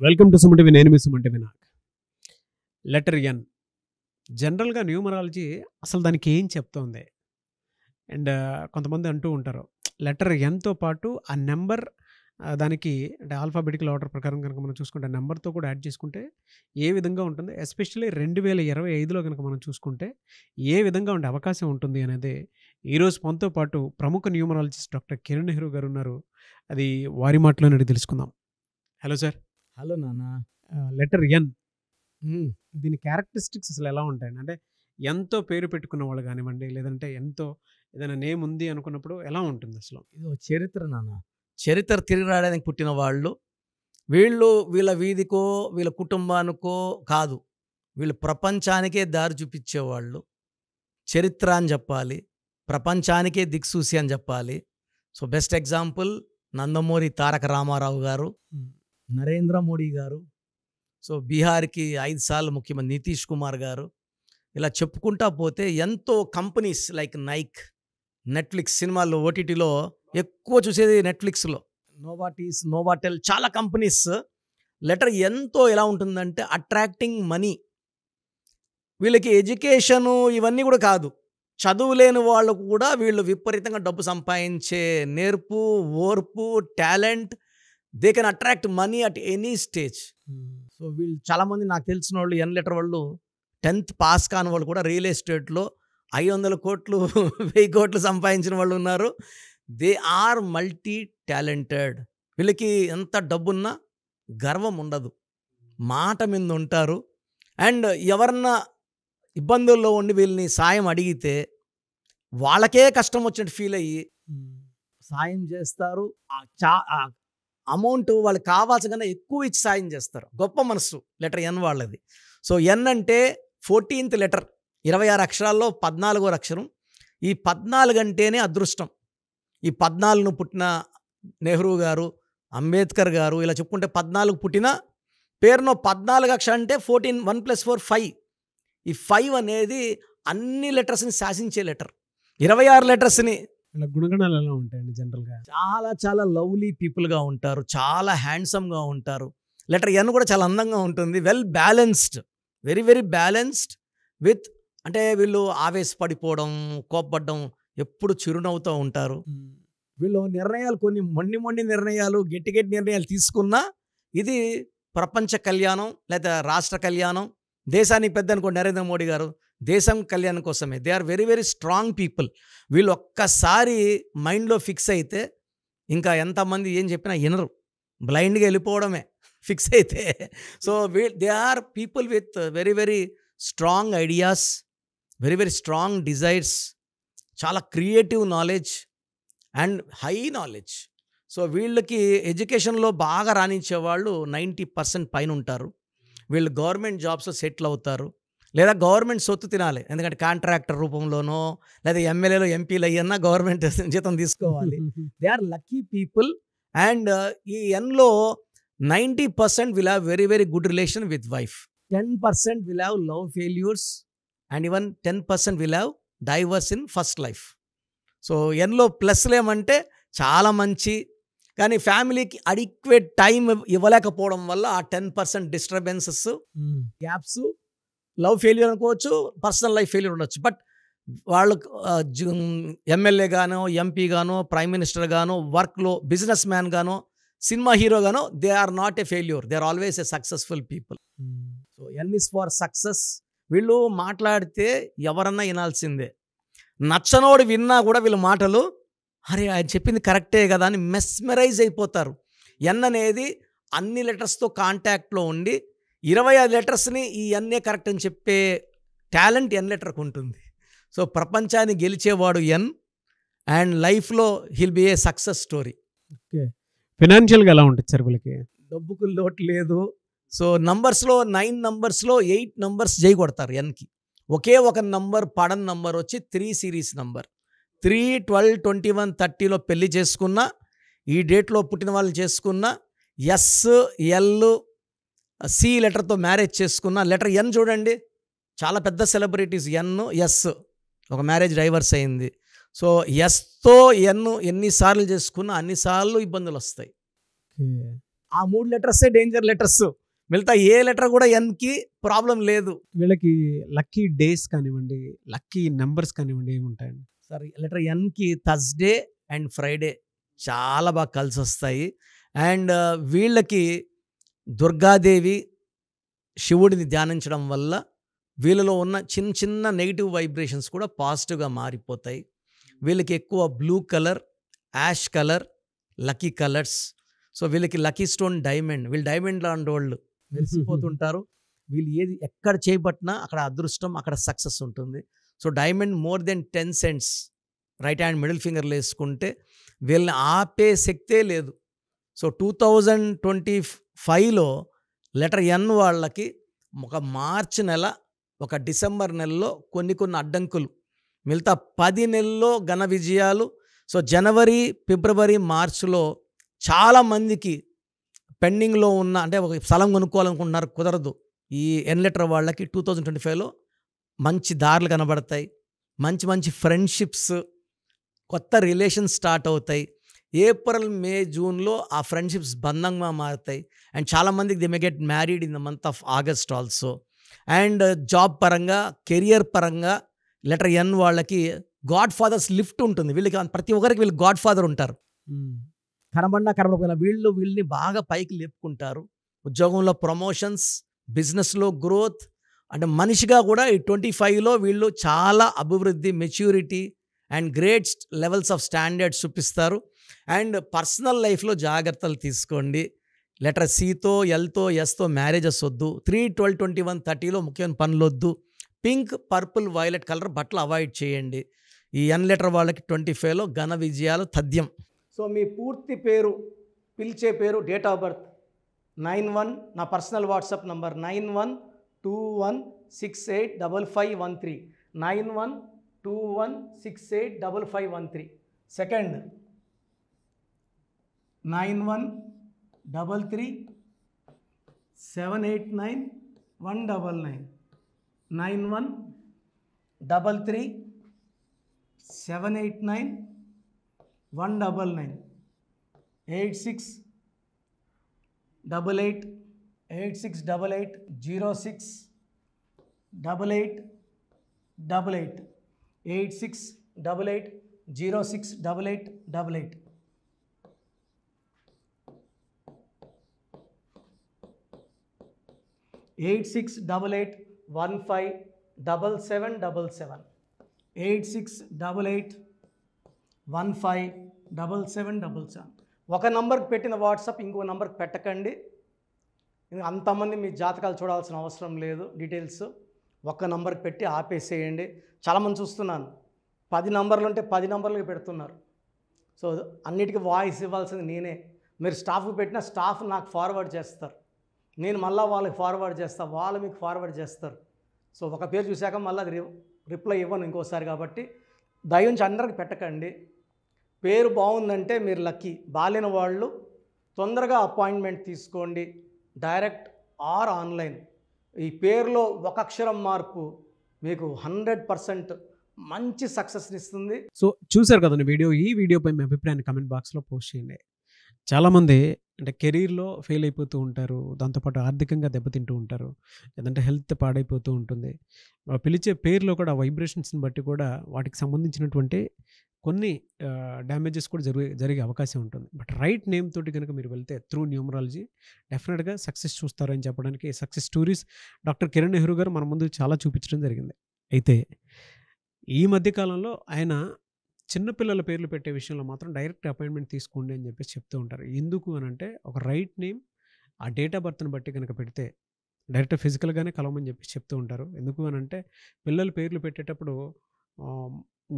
Welcome to Suman TV. నేను మీ Suman TV. నాకు letter N. జనరల్గా న్యూమరాలజీ అసలు దానికి ఏం చెప్తోంది అండ్ కొంతమంది అంటూ ఉంటారు లెటర్ ఎన్తో పాటు ఆ నెంబర్ దానికి అంటే ఆల్ఫాబెటికల్ ఆర్డర్ ప్రకారం కనుక మనం చూసుకుంటే నెంబర్తో కూడా యాడ్ చేసుకుంటే ఏ విధంగా ఉంటుంది, ఎస్పెషల్లీ 2025లో కనుక మనం చూసుకుంటే ఏ విధంగా ఉండే అవకాశం ఉంటుంది అనేది ఈరోజు మనతో పాటు ప్రముఖ న్యూమరాలజిస్ట్ డాక్టర్ కిరణ్ నెహ్రూ గారు ఉన్నారు. అది వారి మాటలోనే తెలుసుకుందాం. Hello sir. హలో నాన్న. లెటర్ ఎన్, దీని క్యారెక్టరిస్టిక్స్ అసలు ఎలా ఉంటాయండి? అంటే ఎంతో పేరు పెట్టుకున్న వాళ్ళు కానివ్వండి, లేదంటే ఎంతో ఏదైనా నేమ్ ఉంది అనుకున్నప్పుడు ఎలా ఉంటుంది అసలు? ఇది ఒక చరిత్ర నాన్న. చరిత్ర తిరిగి రాయడానికి పుట్టిన వాళ్ళు వీళ్ళు. వీళ్ళ వీధికో వీళ్ళ కుటుంబానికో కాదు, వీళ్ళు ప్రపంచానికే దారి చూపించేవాళ్ళు. చరిత్ర అని చెప్పాలి, ప్రపంచానికే దిక్సూసి అని చెప్పాలి. So best example Nandamuri Taraka Ramarao గారు, నరేంద్ర మోడీ గారు, సో బీహార్కి 5 సార్లు ముఖ్యమంత్రి నితీష్ కుమార్ గారు. ఇలా చెప్పుకుంటా పోతే ఎంతో కంపెనీస్ లైక్ నైక్, నెట్ఫ్లిక్స్, సినిమాల్లో ఓటీటీలో ఎక్కువ చూసేది నెట్ఫ్లిక్స్లో, నోవాటీస్, నోవాటెల్, చాలా కంపెనీస్. లెటర్ ఎంతో ఎలా ఉంటుందంటే అట్రాక్టింగ్ మనీ. వీళ్ళకి ఎడ్యుకేషను ఇవన్నీ కూడా కాదు, చదువు లేని వాళ్ళకు కూడా వీళ్ళు విపరీతంగా డబ్బు సంపాదించే నేర్పు, ఓర్పు, talent. They can attract money at any stage. So వీళ్ళు చాలామంది నాకు తెలిసిన వాళ్ళు ఎన్ లెటర్ వాళ్ళు 10th పాస్ కాని వాళ్ళు కూడా రియల్ ఎస్టేట్లో 500 కోట్లు 1000 కోట్లు సంపాదించిన వాళ్ళు ఉన్నారు. They are multi talented. వీళ్ళకి ఎంత డబ్బున్నా గర్వం ఉండదు, మాట మీద ఉంటారు. అండ్ ఎవరన్నా ఇబ్బందుల్లో ఉండి వీళ్ళని సాయం అడిగితే వాళ్ళకే కష్టం వచ్చినట్టు ఫీల్ అయ్యి సాయం చేస్తారు. అమౌంట్ వాళ్ళకి కావాల్సిన కన్నా ఎక్కువ ఇచ్చి సాయం చేస్తారు. గొప్ప మనసు లెటర్ ఎన్ వాళ్ళది. సో ఎన్ అంటే 14th లెటర్, 26 అక్షరాల్లో 14వ అక్షరం. ఈ 14 అంటేనే అదృష్టం. ఈ 14ను పుట్టిన నెహ్రూ గారు, అంబేద్కర్ గారు, ఇలా చెప్పుకుంటే 14 పుట్టిన పేరులో 14 అక్షరం అంటే 14, 1 + 4 5. ఈ 5 అనేది అన్ని లెటర్స్ని శాసించే లెటర్. 26 లెటర్స్ని ఇలా గుణగణాలు ఎలా ఉంటాయండి జనరల్గా? చాలా చాలా లవ్లీ పీపుల్గా ఉంటారు, చాలా హ్యాండ్సమ్గా ఉంటారు. లెటర్ ఎన్ కూడా చాలా అందంగా ఉంటుంది. Well balanced, very very balanced with, అంటే వీళ్ళు ఆవేశపడిపోవడం, కోప్పడడం, ఎప్పుడు చిరునవ్వుతూ ఉంటారు. వీళ్ళు నిర్ణయాలు కొన్ని మొండి నిర్ణయాలు, గట్టి నిర్ణయాలు తీసుకున్నా ఇది ప్రపంచ కళ్యాణం లేదా రాష్ట్ర కళ్యాణం, దేశానికి పెద్ద అనుకోండి నరేంద్ర మోడీ గారు, దేశం కళ్యాణం కోసమే. They are very very strong people. వీళ్ళు ఒక్కసారి మైండ్లో ఫిక్స్ అయితే ఇంకా ఎంతమంది ఏం చెప్పినా వినరు, బ్లైండ్గా వెళ్ళిపోవడమే ఫిక్స్ అయితే. So they are people with very very strong ideas, very very strong desires, చాలా creative knowledge and high knowledge. So వీళ్ళకి ఎడ్యుకేషన్లో బాగా రాణించే వాళ్ళు 90% పైన ఉంటారు. వీళ్ళు గవర్నమెంట్ జాబ్స్లో సెటిల్ అవుతారు, లేదా గవర్నమెంట్ సొత్తు తినాలి. ఎందుకంటే కాంట్రాక్టర్ రూపంలోనో లేదా ఎమ్మెల్యేలో ఎంపీలు అయ్యన్నా గవర్నమెంట్ జీతం తీసుకోవాలి. They are lucky people. And ఈ ఎన్లో 90% will have very very good relation with wife, 10% will have love failures, and even 10% will have divorce in first life. So ఎన్లో ప్లస్లు ఏమంటే చాలా మంచి, కానీ ఫ్యామిలీకి అడిక్వేట్ టైం ఇవ్వలేకపోవడం వల్ల ఆ 10% డిస్టర్బెన్సెస్, గ్యాప్స్, లవ్ ఫెయిల్యూర్ అనుకోవచ్చు, పర్సనల్ లైఫ్ ఫెయిల్యూర్ ఉండొచ్చు. బట్ వాళ్ళు ఎమ్మెల్యే గానో, ఎంపీ గానో, ప్రైమ్ మినిస్టర్ గానో, వర్క్లో బిజినెస్ మ్యాన్ గానో, సినిమా హీరో గానో, they are not a failure, they are always a successful people. So N is for success. వీళ్ళు మాట్లాడితే ఎవరన్నా వినాల్సిందే. నచ్చనోడు విన్నా కూడా వీళ్ళ మాటలు, అరే ఆయన చెప్పింది కరెక్టే కదా అని మెస్మరైజ్ అయిపోతారు. ఎన్ అనేది అన్ని లెటర్స్తో కాంటాక్ట్లో ఉండి 25 లెటర్స్ని ఈ ఎన్ఏ కరెక్ట్ అని చెప్పే టాలెంట్ ఎన్ లెటర్కి ఉంటుంది. సో ప్రపంచాన్ని గెలిచేవాడు ఎన్, అండ్ లైఫ్లో he'll be a success story. Okay. ఫినాన్షియల్గా ఎలా ఉంటుంది సార్ వీళ్ళకి? డబ్బుకు లోటు లేదు. సో నంబర్స్లో 9 నంబర్స్లో 8 నంబర్స్ జై కొడతారు ఎన్కి. ఒకే ఒక నంబర్ పడని నంబర్ వచ్చి 3 సిరీస్ నంబర్. 3, 12, 21, 30లో పెళ్లి చేసుకున్న, ఈ డేట్లో పుట్టిన వాళ్ళు చేసుకున్న, ఎస్, ఎల్, సి లెటర్తో మ్యారేజ్ చేసుకున్న. లెటర్ ఎన్ చూడండి, చాలా పెద్ద సెలబ్రిటీస్ ఎన్, ఎస్, ఒక మ్యారేజ్ డైవర్స్ అయింది. సో ఎస్తో ఎన్ ఎన్నిసార్లు చేసుకున్నా అన్నిసార్లు ఇబ్బందులు వస్తాయి. ఆ 3 లెటర్సే డేంజర్ లెటర్స్. మిగతా ఏ లెటర్ కూడా ఎన్కి ప్రాబ్లం లేదు. వీళ్ళకి లక్కీ డేస్ కానివ్వండి, లక్కీ నెంబర్స్ కానివ్వండి ఏముంటాయండి? సార్ లెటర్ ఎన్కి థర్స్డే అండ్ ఫ్రైడే చాలా బాగా కలిసి వస్తాయి. అండ్ వీళ్ళకి దుర్గాదేవి, శివుడిని ధ్యానించడం వల్ల వీళ్ళలో ఉన్న చిన్న చిన్న నెగిటివ్ వైబ్రేషన్స్ కూడా పాజిటివ్గా మారిపోతాయి. వీళ్ళకి ఎక్కువ blue colour, ash colour lucky colours. So వీళ్ళకి లక్కీ స్టోన్ డైమండ్. వీళ్ళు డైమండ్ లాంటి వాళ్ళు మెరిసిపోతుంటారు. వీళ్ళు ఏది ఎక్కడ చేపట్టినా అక్కడ అదృష్టం, అక్కడ సక్సెస్ ఉంటుంది. So diamond more then 10 cents right hand middle ఫింగర్లో వేసుకుంటే వీళ్ళని ఆపే శక్తే లేదు. సో 2025లో లెటర్ ఎన్ వాళ్ళకి ఒక మార్చి నెల, ఒక డిసెంబర్ నెలలో కొన్ని అడ్డంకులు, మిగతా 10 నెలల్లో ఘన విజయాలు. సో జనవరి, ఫిబ్రవరి, మార్చిలో చాలామందికి పెండింగ్లో ఉన్న, అంటే ఒక స్థలం కొనుక్కోవాలనుకుంటున్నారు, కుదరదు. ఈ ఎన్ లెటర్ వాళ్ళకి 2025లో మంచి దారులు కనబడతాయి. మంచి మంచి ఫ్రెండ్షిప్స్, కొత్త రిలేషన్స్ స్టార్ట్ అవుతాయి. ఏప్రిల్, మే, జూన్లో ఆ ఫ్రెండ్షిప్స్ బంధంగా మారుతాయి. అండ్ చాలామందికి they may get married in the month of August also. And job పరంగా, కెరియర్ పరంగా లెటర్ ఎన్ వాళ్ళకి గాడ్ ఫాదర్స్ లిఫ్ట్ ఉంటుంది. వీళ్ళకి ప్రతి ఒక్కరికి వీళ్ళు గాడ్ ఫాదర్ ఉంటారు. కనబడకపోయినా వీళ్ళని బాగా పైకి లేపుకుంటారు. ఉద్యోగంలో ప్రమోషన్స్, బిజినెస్లో గ్రోత్, అంటే మనిషిగా కూడా ఈ 25లో వీళ్ళు చాలా అభివృద్ధి, maturity and great levels of standards చూపిస్తారు. అండ్ పర్సనల్ లైఫ్లో జాగ్రత్తలు తీసుకోండి. లెటర్ సితో, ఎల్తో, ఎస్తో మ్యారేజెస్ వద్దు. 3, 12, 21, 30లో ముఖ్యమైన పనులు వద్దు. పింక్, పర్పుల్, వైలెట్ కలర్ బట్టలు అవాయిడ్ చేయండి. ఈ ఎన్ లెటర్ వాళ్ళకి 25లో ఘన విజయాలు తథ్యం. సో మీ పూర్తి పేరు, పిలిచే పేరు, డేట్ ఆఫ్ బర్త్ 91, నా పర్సనల్ వాట్సాప్ నంబర్ 9121685513, 9121685513. సెకండ్ 9133789199, 9133789199, 868886880688, 8688068888. 8688157777, 8688157777. ఒక నంబర్కి పెట్టిన వాట్సాప్ ఇంకో నంబర్కి పెట్టకండి. అంతమంది మీ జాతకాలు చూడాల్సిన అవసరం లేదు. డీటెయిల్స్ ఒక్క నంబర్కి పెట్టి ఆపేసేయండి. చాలామంది చూస్తున్నాను 10 నంబర్లు ఉంటే 10 నంబర్లకి పెడుతున్నారు. సో అన్నిటికీ వాయిస్ ఇవ్వాల్సింది నేనే. మీరు స్టాఫ్కి పెట్టిన స్టాఫ్ నాకు ఫార్వర్డ్ చేస్తారు, నేను మళ్ళీ వాళ్ళకి ఫార్వర్డ్ చేస్తాను, వాళ్ళు మీకు ఫార్వర్డ్ చేస్తారు. సో ఒక పేరు చూశాక మళ్ళీ అది రిప్లై ఇవ్వను ఇంకోసారి. కాబట్టి దయించి అందరికి పెట్టకండి. పేరు బాగుందంటే మీరు లక్కీ. బాలేని వాళ్ళు తొందరగా అపాయింట్మెంట్ తీసుకోండి, డైరెక్ట్ ఆర్ ఆన్లైన్. ఈ పేరులో ఒక అక్షరం మార్పు మీకు 100% మంచి సక్సెస్ని ఇస్తుంది. సో చూశారు కదండి వీడియో. ఈ వీడియోపై మీ అభిప్రాయాన్ని కమెంట్ బాక్స్లో పోస్ట్ చేయండి. చాలామంది అంటే కెరీర్లో ఫెయిల్ అయిపోతూ ఉంటారు, దాంతోపాటు ఆర్థికంగా దెబ్బతింటూ ఉంటారు, లేదంటే హెల్త్ పాడైపోతూ ఉంటుంది. పిలిచే పేరులో కూడా వైబ్రేషన్స్ని బట్టి కూడా వాటికి సంబంధించినటువంటి కొన్ని డ్యామేజెస్ కూడా జరిగే అవకాశం ఉంటుంది. బట్ రైట్ నేమ్ తోటి కనుక మీరు వెళ్తే త్రూ న్యూమరాలజీ డెఫినెట్గా సక్సెస్ చూస్తారని చెప్పడానికి success stories doctor Kiran Nehru గారు మన ముందు చాలా చూపించడం జరిగింది. అయితే ఈ మధ్యకాలంలో ఆయన చిన్నపిల్లల పేర్లు పెట్టే విషయంలో మాత్రం డైరెక్ట్ అపాయింట్మెంట్ తీసుకోండి అని చెప్పేసి చెప్తూ ఉంటారు. ఎందుకు అని అంటే ఒక రైట్ నేమ్ ఆ డేట్ ఆఫ్ బర్త్ని బట్టి కనుక పెడితే డైరెక్ట్ ఫిజికల్గానే కలవమని చెప్పేసి చెప్తూ ఉంటారు. ఎందుకు అని అంటే పిల్లల పేర్లు పెట్టేటప్పుడు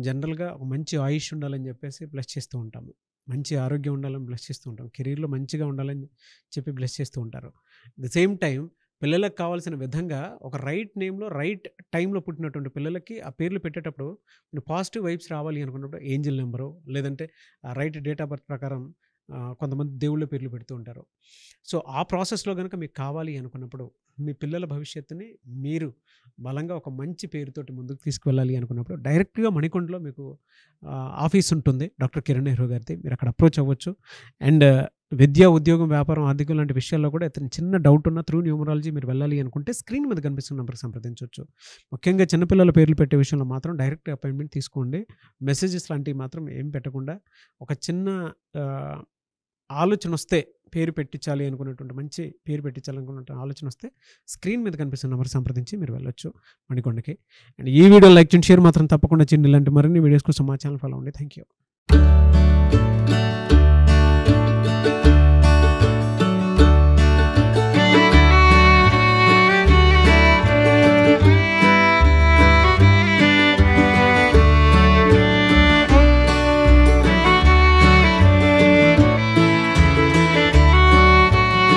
జనరల్గా ఒక మంచి ఆయుష్ ఉండాలని చెప్పేసి బ్లెస్ చేస్తూ ఉంటాము, మంచి ఆరోగ్యం ఉండాలని బ్లెస్ చేస్తూ ఉంటాం, కెరీర్లో మంచిగా ఉండాలని చెప్పి బ్లెస్ చేస్తూ ఉంటారు. అట్ ద సేమ్ టైం పిల్లలకు కావాల్సిన విధంగా ఒక రైట్ నేమ్లో రైట్ టైంలో పుట్టినటువంటి పిల్లలకి ఆ పేర్లు పెట్టేటప్పుడు పాజిటివ్ వైబ్స్ రావాలి అనుకున్నప్పుడు ఏంజిల్ నెంబరు, లేదంటే రైట్ డేట్ ఆఫ్ బర్త్ ప్రకారం కొంతమంది దేవుళ్ళ పేర్లు పెడుతూ ఉంటారు. సో ఆ ప్రాసెస్లో కనుక మీకు కావాలి అనుకున్నప్పుడు మీ పిల్లల భవిష్యత్తుని మీరు బలంగా ఒక మంచి పేరుతోటి ముందుకు తీసుకువెళ్ళాలి అనుకున్నప్పుడు డైరెక్ట్గా మణికొండలో మీకు ఆఫీస్ ఉంటుంది డాక్టర్ కిరణ్ నెహ్రూ గారిది. మీరు అక్కడ అప్రోచ్ అవ్వచ్చు. అండ్ విద్య, ఉద్యోగం, వ్యాపారం, ఆర్థికం లాంటి విషయాల్లో కూడా ఏదైనా చిన్న డౌట్ ఉన్నా త్రూ న్యూమరాలజీ మీరు వెళ్ళాలి అనుకుంటే స్క్రీన్ మీద కనిపిస్తున్న నెంబర్కి సంప్రదించవచ్చు. ముఖ్యంగా చిన్నపిల్లల పేర్లు పెట్టే విషయంలో మాత్రం డైరెక్ట్ అపాయింట్మెంట్ తీసుకోండి. మెసేజెస్ లాంటివి మాత్రం ఏం పెట్టకుండా ఒక చిన్న ఆలోచన వస్తే పేరు పెట్టించాలి అనుకున్నటువంటి మంచి పేరు పెట్టించాలనుకున్న ఆలోచన వస్తే స్క్రీన్ మీద కనిపిస్తున్న నెంబర్ సంప్రదించి మీరు వెళ్ళొచ్చు మణికొండకి. అండ్ ఈ వీడియో లైక్ చేయండి, షేర్ మాత్రం తప్పకుండా చేయండి. ఇలాంటి మరిన్ని వీడియోస్ కోసం మా ఛానల్ ఫాలో అవ్వండి. Thank you.